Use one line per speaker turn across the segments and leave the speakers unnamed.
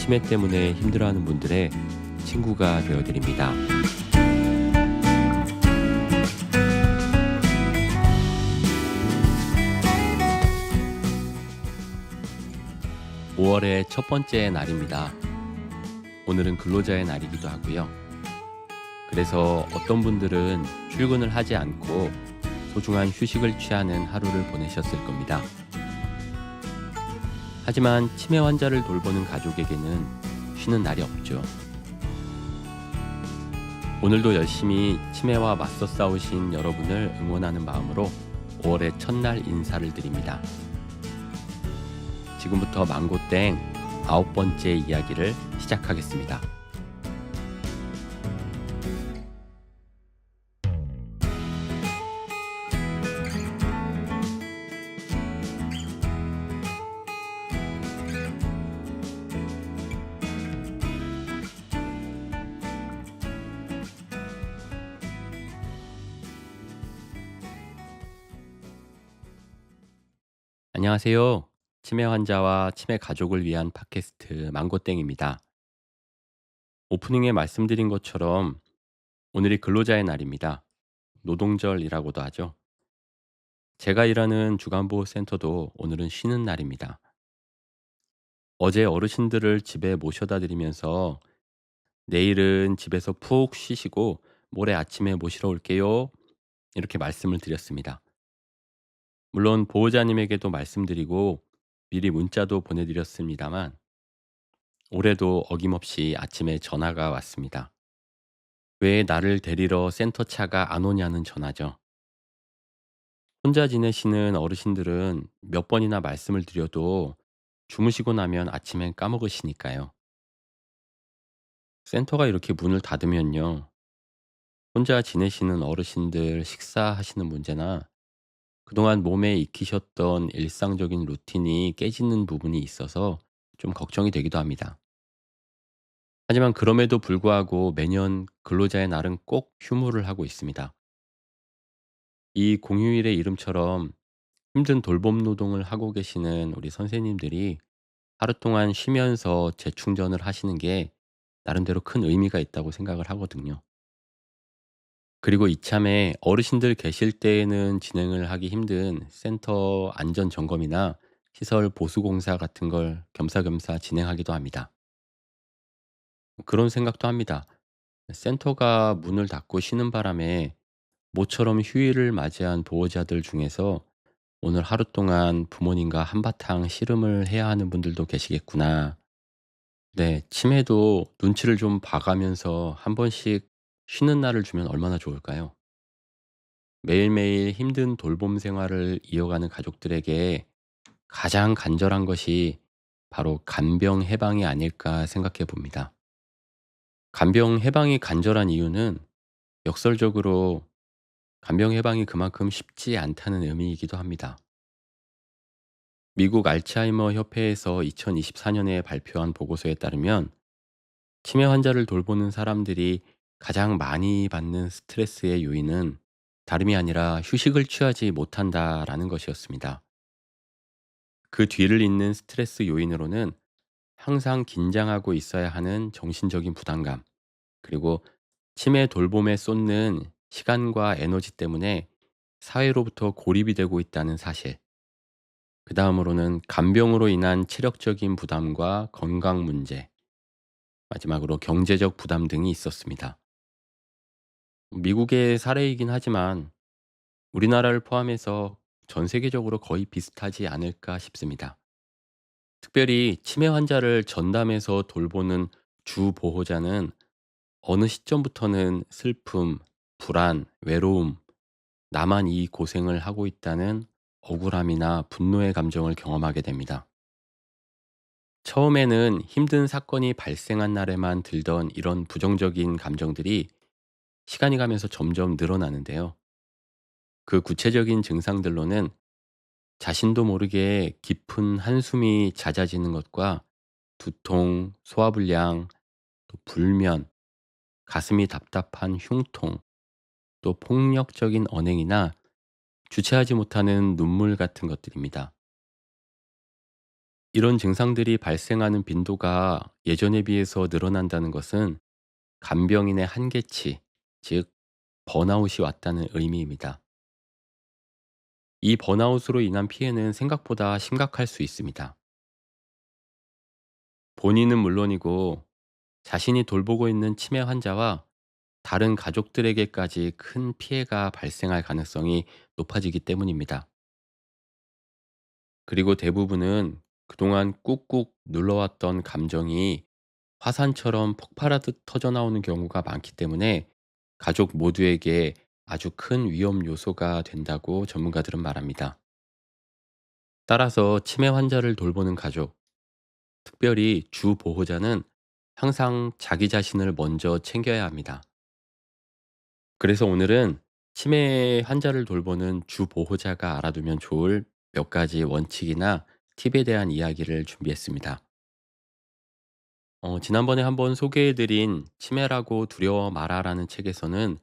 치매 때문에 힘들어하는 분들의 친구가 되어드립니다. 5월의 첫 번째 날입니다. 오늘은 근로자의 날이기도 하고요. 그래서 어떤 분들은 출근을 하지 않고 소중한 휴식을 취하는 하루를 보내셨을 겁니다. 하지만 치매 환자를 돌보는 가족에게는 쉬는 날이 없죠. 오늘도 열심히 치매와 맞서 싸우신 여러분을 응원하는 마음으로 5월의 첫날 인사를 드립니다. 지금부터 망고땡 9번째 이야기를 시작하겠습니다. 안녕하세요. 치매 환자와 치매 가족을 위한 팟캐스트 망고땡입니다. 오프닝에 말씀드린 것처럼 오늘이 근로자의 날입니다. 노동절이라고도 하죠. 제가 일하는 주간보호센터도 오늘은 쉬는 날입니다. 어제 어르신들을 집에 모셔다 드리면서 내일은 집에서 푹 쉬시고 모레 아침에 모시러 올게요. 이렇게 말씀을 드렸습니다. 물론 보호자님에게도 말씀드리고 미리 문자도 보내드렸습니다만 올해도 어김없이 아침에 전화가 왔습니다. 왜 나를 데리러 센터 차가 안 오냐는 전화죠. 혼자 지내시는 어르신들은 몇 번이나 말씀을 드려도 주무시고 나면 아침엔 까먹으시니까요. 센터가 이렇게 문을 닫으면요. 혼자 지내시는 어르신들 식사하시는 문제나 그동안 몸에 익히셨던 일상적인 루틴이 깨지는 부분이 있어서 좀 걱정이 되기도 합니다. 하지만 그럼에도 불구하고 매년 근로자의 날은 꼭 휴무를 하고 있습니다. 이 공휴일의 이름처럼 힘든 돌봄 노동을 하고 계시는 우리 선생님들이 하루 동안 쉬면서 재충전을 하시는 게 나름대로 큰 의미가 있다고 생각을 하거든요. 그리고 이참에 어르신들 계실 때에는 진행을 하기 힘든 센터 안전 점검이나 시설 보수 공사 같은 걸 겸사겸사 진행하기도 합니다. 그런 생각도 합니다. 센터가 문을 닫고 쉬는 바람에 모처럼 휴일을 맞이한 보호자들 중에서 오늘 하루 동안 부모님과 한바탕 씨름을 해야 하는 분들도 계시겠구나. 네, 치매도 눈치를 좀 봐가면서 한 번씩 쉬는 날을 주면 얼마나 좋을까요? 매일매일 힘든 돌봄 생활을 이어가는 가족들에게 가장 간절한 것이 바로 간병 해방이 아닐까 생각해 봅니다. 간병 해방이 간절한 이유는 역설적으로 간병 해방이 그만큼 쉽지 않다는 의미이기도 합니다. 미국 알츠하이머 협회에서 2024년에 발표한 보고서에 따르면 치매 환자를 돌보는 사람들이 가장 많이 받는 스트레스의 요인은 다름이 아니라 휴식을 취하지 못한다라는 것이었습니다. 그 뒤를 잇는 스트레스 요인으로는 항상 긴장하고 있어야 하는 정신적인 부담감, 그리고 치매 돌봄에 쏟는 시간과 에너지 때문에 사회로부터 고립이 되고 있다는 사실, 그 다음으로는 간병으로 인한 체력적인 부담과 건강 문제, 마지막으로 경제적 부담 등이 있었습니다. 미국의 사례이긴 하지만 우리나라를 포함해서 전 세계적으로 거의 비슷하지 않을까 싶습니다. 특별히 치매 환자를 전담해서 돌보는 주 보호자는 어느 시점부터는 슬픔, 불안, 외로움, 나만 이 고생을 하고 있다는 억울함이나 분노의 감정을 경험하게 됩니다. 처음에는 힘든 사건이 발생한 날에만 들던 이런 부정적인 감정들이 시간이 가면서 점점 늘어나는데요. 그 구체적인 증상들로는 자신도 모르게 깊은 한숨이 잦아지는 것과 두통, 소화불량, 또 불면, 가슴이 답답한 흉통, 또 폭력적인 언행이나 주체하지 못하는 눈물 같은 것들입니다. 이런 증상들이 발생하는 빈도가 예전에 비해서 늘어난다는 것은 간병인의 한계치, 즉 번아웃이 왔다는 의미입니다. 이 번아웃으로 인한 피해는 생각보다 심각할 수 있습니다. 본인은 물론이고 자신이 돌보고 있는 치매 환자와 다른 가족들에게까지 큰 피해가 발생할 가능성이 높아지기 때문입니다. 그리고 대부분은 그동안 꾹꾹 눌러왔던 감정이 화산처럼 폭발하듯 터져나오는 경우가 많기 때문에 가족 모두에게 아주 큰 위험 요소가 된다고 전문가들은 말합니다. 따라서 치매 환자를 돌보는 가족, 특별히 주 보호자는 항상 자기 자신을 먼저 챙겨야 합니다. 그래서 오늘은 치매 환자를 돌보는 주 보호자가 알아두면 좋을 몇 가지 원칙이나 팁에 대한 이야기를 준비했습니다. 지난번에 한번 소개해드린 치매라고 두려워 마라라는 책에서는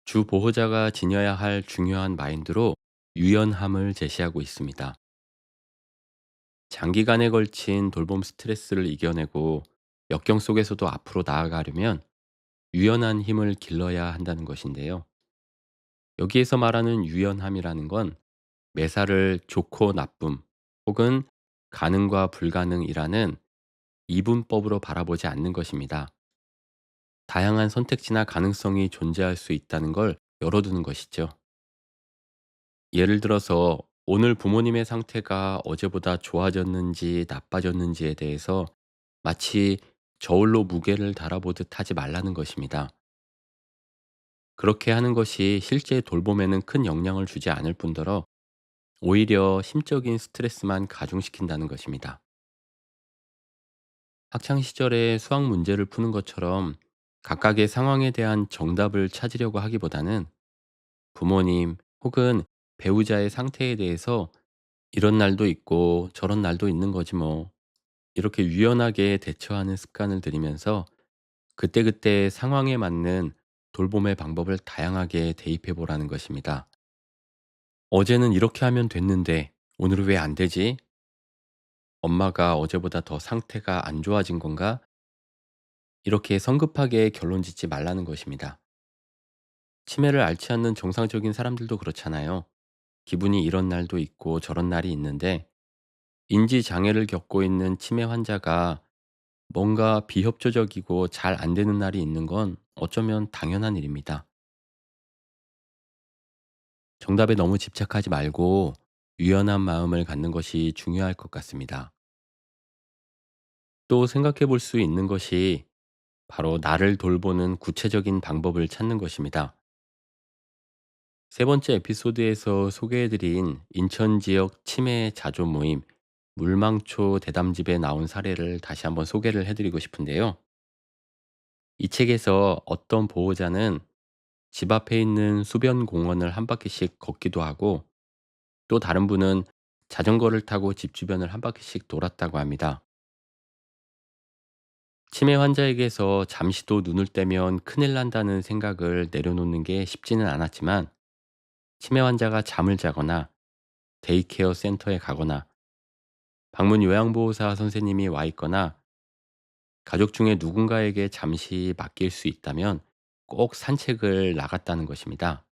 주 보호자가 지녀야 할 중요한 마인드로 유연함을 제시하고 있습니다. 장기간에 걸친 돌봄 스트레스를 이겨내고 역경 속에서도 앞으로 나아가려면 유연한 힘을 길러야 한다는 것인데요. 여기에서 말하는 유연함이라는 건 매사를 좋고 나쁨 혹은 가능과 불가능이라는 이분법으로 바라보지 않는 것입니다. 다양한 선택지나 가능성이 존재할 수 있다는 걸 열어두는 것이죠. 예를 들어서 오늘 부모님의 상태가 어제보다 좋아졌는지 나빠졌는지에 대해서 마치 저울로 무게를 달아보듯 하지 말라는 것입니다. 그렇게 하는 것이 실제 돌봄에는 큰 영향을 주지 않을 뿐더러 오히려 심적인 스트레스만 가중시킨다는 것입니다. 학창 시절에 수학 문제를 푸는 것처럼 각각의 상황에 대한 정답을 찾으려고 하기보다는 부모님 혹은 배우자의 상태에 대해서 이런 날도 있고 저런 날도 있는 거지 뭐. 이렇게 유연하게 대처하는 습관을 들이면서 그때그때 상황에 맞는 돌봄의 방법을 다양하게 대입해 보라는 것입니다. 어제는 이렇게 하면 됐는데 오늘은 왜 안 되지? 엄마가 어제보다 더 상태가 안 좋아진 건가? 이렇게 성급하게 결론 짓지 말라는 것입니다. 치매를 앓지 않는 정상적인 사람들도 그렇잖아요. 기분이 이런 날도 있고 저런 날이 있는데 인지 장애를 겪고 있는 치매 환자가 뭔가 비협조적이고 잘 안 되는 날이 있는 건 어쩌면 당연한 일입니다. 정답에 너무 집착하지 말고 유연한 마음을 갖는 것이 중요할 것 같습니다. 또 생각해 볼 수 있는 것이 바로 나를 돌보는 구체적인 방법을 찾는 것입니다. 세 번째 에피소드에서 소개해드린 인천 지역 치매 자조 모임 물망초 대담집에 나온 사례를 다시 한번 소개를 해드리고 싶은데요. 이 책에서 어떤 보호자는 집 앞에 있는 수변 공원을 한 바퀴씩 걷기도 하고 또 다른 분은 자전거를 타고 집 주변을 한 바퀴씩 돌았다고 합니다. 치매 환자에게서 잠시도 눈을 떼면 큰일 난다는 생각을 내려놓는 게 쉽지는 않았지만 치매 환자가 잠을 자거나 데이케어 센터에 가거나 방문 요양보호사 선생님이 와 있거나 가족 중에 누군가에게 잠시 맡길 수 있다면 꼭 산책을 나갔다는 것입니다.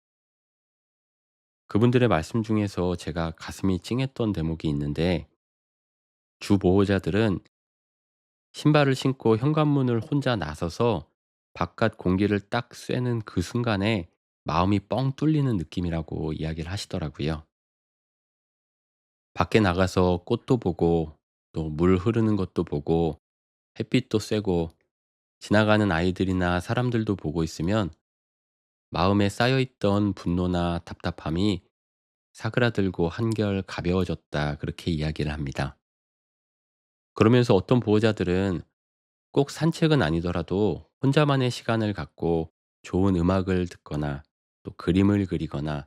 그분들의 말씀 중에서 제가 가슴이 찡했던 대목이 있는데 주 보호자들은 신발을 신고 현관문을 혼자 나서서 바깥 공기를 딱 쐬는 그 순간에 마음이 뻥 뚫리는 느낌이라고 이야기를 하시더라고요. 밖에 나가서 꽃도 보고 또 물 흐르는 것도 보고 햇빛도 쐬고 지나가는 아이들이나 사람들도 보고 있으면 마음에 쌓여있던 분노나 답답함이 사그라들고 한결 가벼워졌다 그렇게 이야기를 합니다. 그러면서 어떤 보호자들은 꼭 산책은 아니더라도 혼자만의 시간을 갖고 좋은 음악을 듣거나 또 그림을 그리거나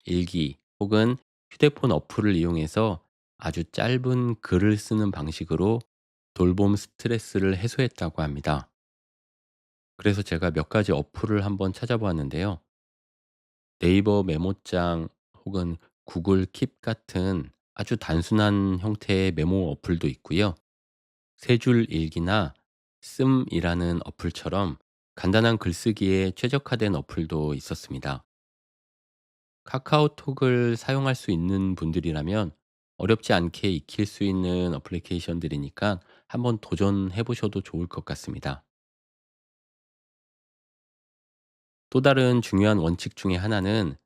일기 혹은 휴대폰 어플을 이용해서 아주 짧은 글을 쓰는 방식으로 돌봄 스트레스를 해소했다고 합니다. 그래서 제가 몇 가지 어플을 한번 찾아보았는데요. 네이버 메모장 혹은 구글 킵 같은 아주 단순한 형태의 메모 어플도 있고요. 세 줄 일기나 씀이라는 어플처럼 간단한 글쓰기에 최적화된 어플도 있었습니다. 카카오톡을 사용할 수 있는 분들이라면 어렵지 않게 익힐 수 있는 어플리케이션들이니까 한번 도전해 보셔도 좋을 것 같습니다. 또 다른 중요한 원칙 중에 하나는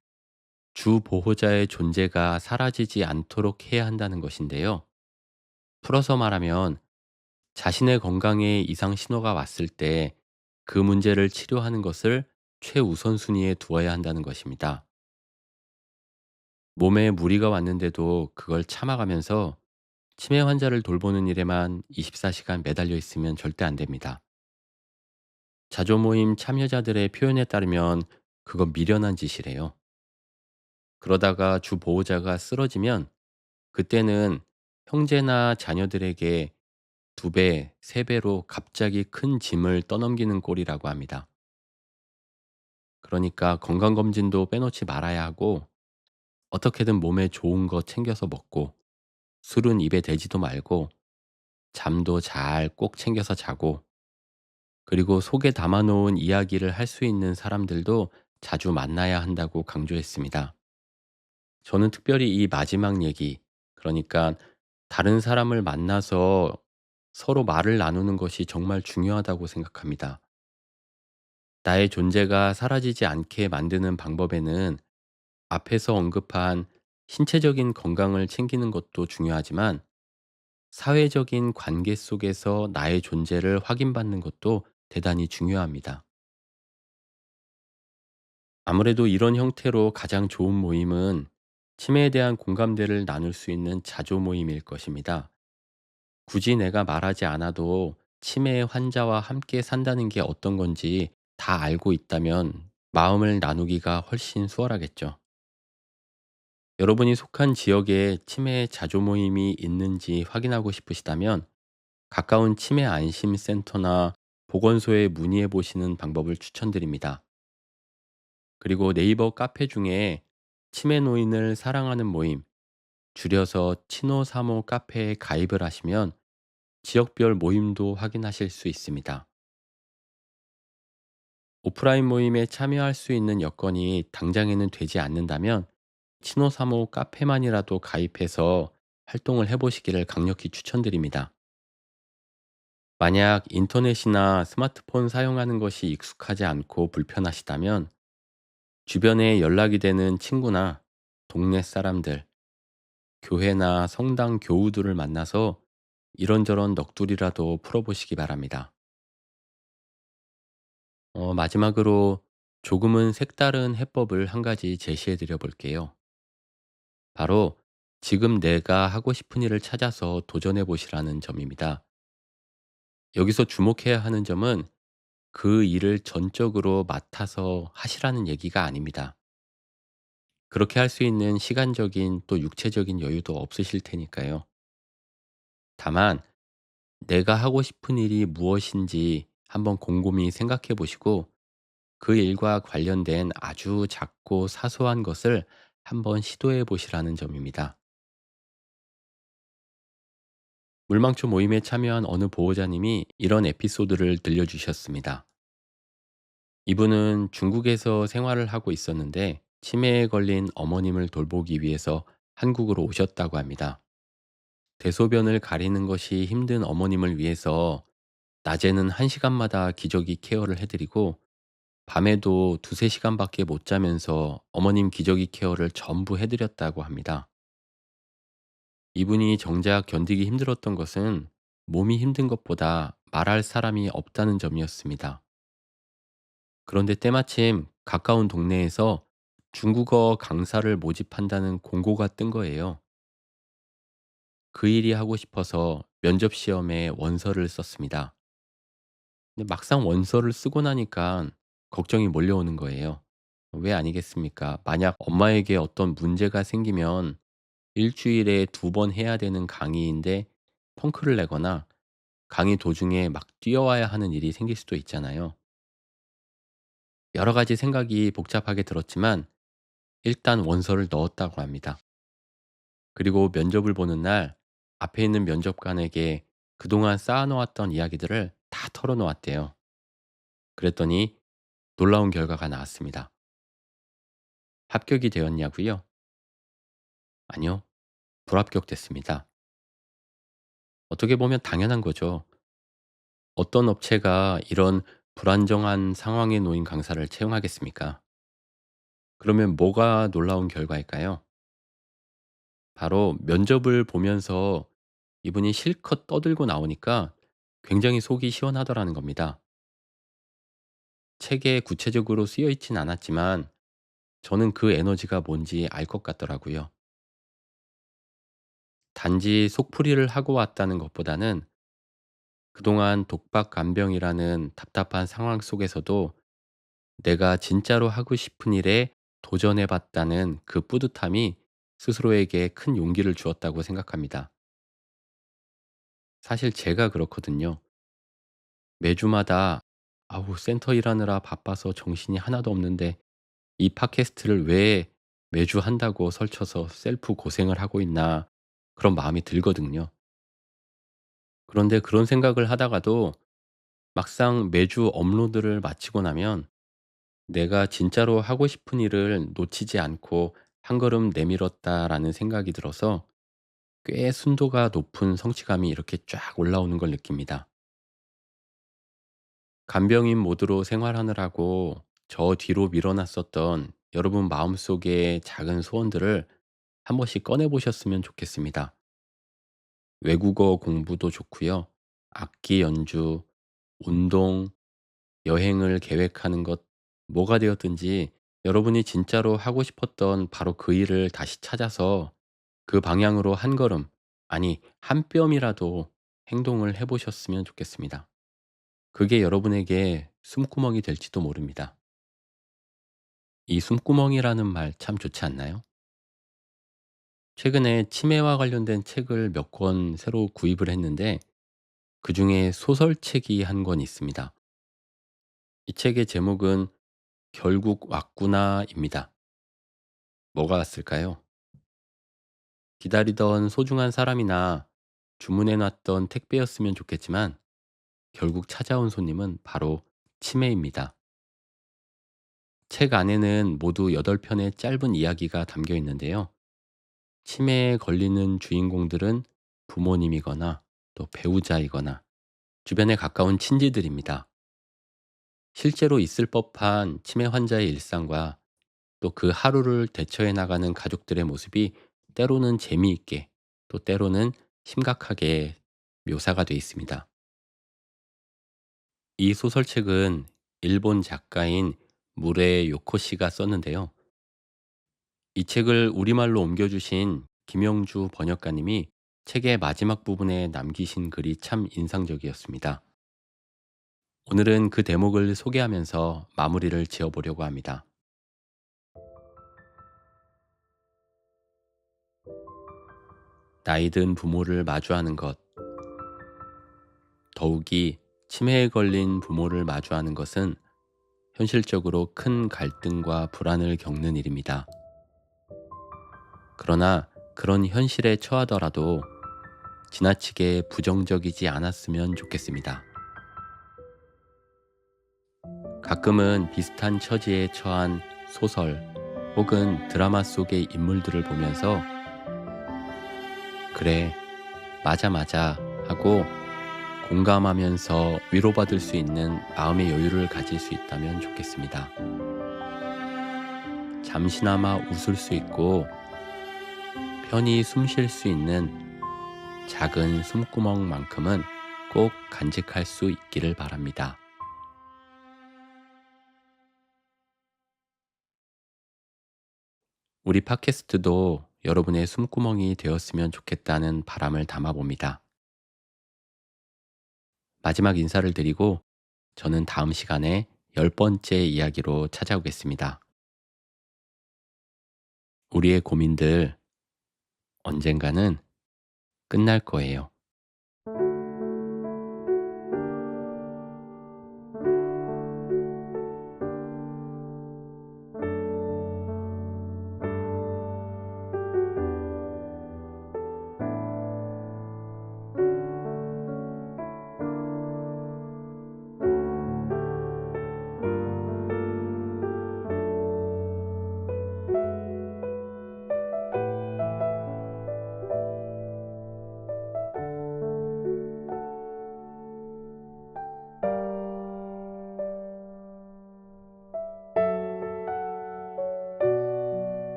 주 보호자의 존재가 사라지지 않도록 해야 한다는 것인데요. 풀어서 말하면 자신의 건강에 이상 신호가 왔을 때 그 문제를 치료하는 것을 최우선순위에 두어야 한다는 것입니다. 몸에 무리가 왔는데도 그걸 참아가면서 치매 환자를 돌보는 일에만 24시간 매달려 있으면 절대 안 됩니다. 자조 모임 참여자들의 표현에 따르면 그건 미련한 짓이래요. 그러다가 주 보호자가 쓰러지면 그때는 형제나 자녀들에게 두 배, 세 배로 갑자기 큰 짐을 떠넘기는 꼴이라고 합니다. 그러니까 건강검진도 빼놓지 말아야 하고 어떻게든 몸에 좋은 거 챙겨서 먹고 술은 입에 대지도 말고 잠도 잘 꼭 챙겨서 자고 그리고 속에 담아놓은 이야기를 할 수 있는 사람들도 자주 만나야 한다고 강조했습니다. 저는 특별히 이 마지막 얘기, 그러니까 다른 사람을 만나서 서로 말을 나누는 것이 정말 중요하다고 생각합니다. 나의 존재가 사라지지 않게 만드는 방법에는 앞에서 언급한 신체적인 건강을 챙기는 것도 중요하지만 사회적인 관계 속에서 나의 존재를 확인받는 것도 대단히 중요합니다. 아무래도 이런 형태로 가장 좋은 모임은 치매에 대한 공감대를 나눌 수 있는 자조 모임일 것입니다. 굳이 내가 말하지 않아도 치매 환자와 함께 산다는 게 어떤 건지 다 알고 있다면 마음을 나누기가 훨씬 수월하겠죠. 여러분이 속한 지역에 치매 자조 모임이 있는지 확인하고 싶으시다면 가까운 치매 안심센터나 보건소에 문의해 보시는 방법을 추천드립니다. 그리고 네이버 카페 중에 치매 노인을 사랑하는 모임, 줄여서 치노사모 카페에 가입을 하시면 지역별 모임도 확인하실 수 있습니다. 오프라인 모임에 참여할 수 있는 여건이 당장에는 되지 않는다면 치노사모 카페만이라도 가입해서 활동을 해보시기를 강력히 추천드립니다. 만약 인터넷이나 스마트폰 사용하는 것이 익숙하지 않고 불편하시다면 주변에 연락이 되는 친구나 동네 사람들, 교회나 성당 교우들을 만나서 이런저런 넋두리라도 풀어보시기 바랍니다. 마지막으로 조금은 색다른 해법을 한 가지 제시해 드려 볼게요. 바로 지금 내가 하고 싶은 일을 찾아서 도전해 보시라는 점입니다. 여기서 주목해야 하는 점은 그 일을 전적으로 맡아서 하시라는 얘기가 아닙니다. 그렇게 할 수 있는 시간적인 또 육체적인 여유도 없으실 테니까요. 다만 내가 하고 싶은 일이 무엇인지 한번 곰곰이 생각해 보시고 그 일과 관련된 아주 작고 사소한 것을 한번 시도해 보시라는 점입니다. 물망초 모임에 참여한 어느 보호자님이 이런 에피소드를 들려주셨습니다. 이분은 중국에서 생활을 하고 있었는데 치매에 걸린 어머님을 돌보기 위해서 한국으로 오셨다고 합니다. 대소변을 가리는 것이 힘든 어머님을 위해서 낮에는 1시간마다 기저귀 케어를 해드리고 밤에도 두세 시간밖에 못 자면서 어머님 기저귀 케어를 전부 해드렸다고 합니다. 이분이 정작 견디기 힘들었던 것은 몸이 힘든 것보다 말할 사람이 없다는 점이었습니다. 그런데 때마침 가까운 동네에서 중국어 강사를 모집한다는 공고가 뜬 거예요. 그 일이 하고 싶어서 면접 시험에 원서를 썼습니다. 근데 막상 원서를 쓰고 나니까 걱정이 몰려오는 거예요. 왜 아니겠습니까? 만약 엄마에게 어떤 문제가 생기면 일주일에 2번 해야 되는 강의인데 펑크를 내거나 강의 도중에 막 뛰어와야 하는 일이 생길 수도 있잖아요. 여러 가지 생각이 복잡하게 들었지만 일단 원서를 넣었다고 합니다. 그리고 면접을 보는 날 앞에 있는 면접관에게 그동안 쌓아놓았던 이야기들을 다 털어놓았대요. 그랬더니 놀라운 결과가 나왔습니다. 합격이 되었냐고요? 아니요. 불합격됐습니다. 어떻게 보면 당연한 거죠. 어떤 업체가 이런 불안정한 상황에 놓인 강사를 채용하겠습니까? 그러면 뭐가 놀라운 결과일까요? 바로 면접을 보면서 이분이 실컷 떠들고 나오니까 굉장히 속이 시원하더라는 겁니다. 책에 구체적으로 쓰여 있진 않았지만 저는 그 에너지가 뭔지 알 것 같더라고요. 단지 속풀이를 하고 왔다는 것보다는 그동안 독박간병이라는 답답한 상황 속에서도 내가 진짜로 하고 싶은 일에 도전해 봤다는 그 뿌듯함이 스스로에게 큰 용기를 주었다고 생각합니다. 사실 제가 그렇거든요. 매주마다 아우 센터 일하느라 바빠서 정신이 하나도 없는데 이 팟캐스트를 왜 매주 한다고 설쳐서 셀프 고생을 하고 있나 그런 마음이 들거든요. 그런데 그런 생각을 하다가도 막상 매주 업로드를 마치고 나면 내가 진짜로 하고 싶은 일을 놓치지 않고 한 걸음 내밀었다라는 생각이 들어서 꽤 순도가 높은 성취감이 이렇게 쫙 올라오는 걸 느낍니다. 간병인 모드로 생활하느라고 저 뒤로 밀어놨었던 여러분 마음속의 작은 소원들을 한 번씩 꺼내 보셨으면 좋겠습니다. 외국어 공부도 좋고요. 악기 연주, 운동, 여행을 계획하는 것, 뭐가 되었든지 여러분이 진짜로 하고 싶었던 바로 그 일을 다시 찾아서 그 방향으로 한 걸음, 아니, 한 뼘이라도 행동을 해 보셨으면 좋겠습니다. 그게 여러분에게 숨구멍이 될지도 모릅니다. 이 숨구멍이라는 말 참 좋지 않나요? 최근에 치매와 관련된 책을 몇 권 새로 구입을 했는데 그중에 소설책이 한 권 있습니다. 이 책의 제목은 결국 왔구나입니다. 뭐가 왔을까요? 기다리던 소중한 사람이나 주문해 놨던 택배였으면 좋겠지만 결국 찾아온 손님은 바로 치매입니다. 책 안에는 모두 8편의 짧은 이야기가 담겨 있는데요. 치매에 걸리는 주인공들은 부모님이거나 또 배우자이거나 주변에 가까운 친지들입니다. 실제로 있을 법한 치매 환자의 일상과 또 그 하루를 대처해 나가는 가족들의 모습이 때로는 재미있게 또 때로는 심각하게 묘사가 되어 있습니다. 이 소설책은 일본 작가인 무레 요코 씨가 썼는데요. 이 책을 우리말로 옮겨주신 김영주 번역가님이 책의 마지막 부분에 남기신 글이 참 인상적이었습니다. 오늘은 그 대목을 소개하면서 마무리를 지어보려고 합니다. 나이든 부모를 마주하는 것, 더욱이 치매에 걸린 부모를 마주하는 것은 현실적으로 큰 갈등과 불안을 겪는 일입니다. 그러나 그런 현실에 처하더라도 지나치게 부정적이지 않았으면 좋겠습니다. 가끔은 비슷한 처지에 처한 소설 혹은 드라마 속의 인물들을 보면서 그래, 맞아, 맞아 하고 공감하면서 위로받을 수 있는 마음의 여유를 가질 수 있다면 좋겠습니다. 잠시나마 웃을 수 있고 편히 숨 쉴 수 있는 작은 숨구멍만큼은 꼭 간직할 수 있기를 바랍니다. 우리 팟캐스트도 여러분의 숨구멍이 되었으면 좋겠다는 바람을 담아봅니다. 마지막 인사를 드리고 저는 다음 시간에 10번째 이야기로 찾아오겠습니다. 우리의 고민들 언젠가는 끝날 거예요.